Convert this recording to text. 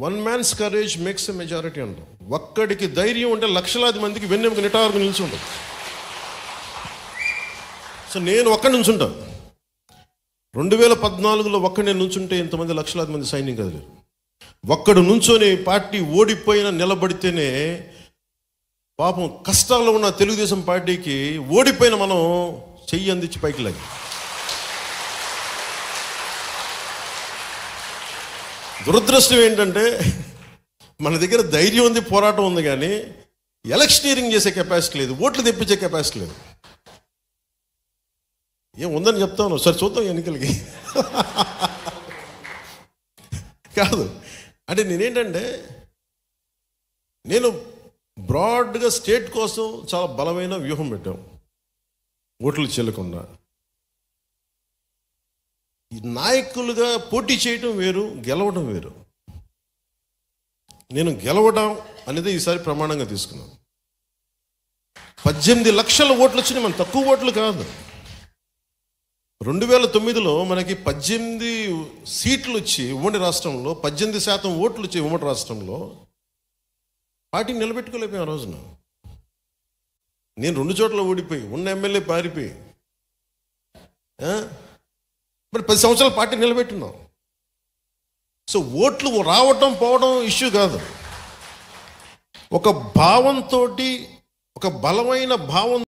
One man's courage makes a majority అంటాం. ఒక్కడికి ధైర్యం ఉంటే లక్షలాది మందికి వెన్నెముక నిటారుగా నిలిచి ఉంటుంది. సో నేను ఒక్కడి నుంచుంటాను. 2014లో ఒక్కడే నుంచుంటే ఇంతమంది లక్షలాది మంది సైన్యం కదలేరు. ఒక్కడు నుంచొని పార్టీ ఓడిపోయినా నిలబడితేనే పాపం కష్టాల్లో ఉన్న తెలుగుదేశం పార్టీకి ఓడిపోయిన మనం చెయ్యి అందించి పైకి లాగి. దురదృష్టం ఏంటంటే మన దగ్గర ధైర్యం ఉంది, పోరాటం ఉంది, కానీ ఎలక్షనీరింగ్ చేసే కెపాసిటీ లేదు, ఓట్లు తెప్పించే కెపాసిటీ లేదు. ఏం ఉందని చెప్తాను, సరే చూద్దాం ఎన్నికలకి. కాదు అంటే నేనేంటంటే నేను బ్రాడ్గా స్టేట్ కోసం చాలా బలమైన వ్యూహం పెట్టాం. ఓట్లు చెల్లకుండా ఈ నాయకులుగా పోటీ చేయటం వేరు, గెలవడం వేరు. నేను గెలవడం అనేది ఈసారి ప్రమాణంగా తీసుకున్నాను. 18 లక్షల ఓట్లు వచ్చినాయి, మన తక్కువ ఓట్లు కాదు. 2009లో మనకి 18 సీట్లు వచ్చి ఉమ్మడి రాష్ట్రంలో 18% ఓట్లు వచ్చి ఉమ్మడి రాష్ట్రంలో పార్టీని నిలబెట్టుకోలేకపోయాం. ఆ రోజున నేను 2 చోట్ల ఓడిపోయి, ఉన్న ఎమ్మెల్యే పారిపోయి, మరి 10 సంవత్సరాల పార్టీ నిలబెట్టున్నాం. సో ఓట్లు రావటం పోవడం ఇష్యూ కాదు. ఒక భావంతో, ఒక బలమైన భావం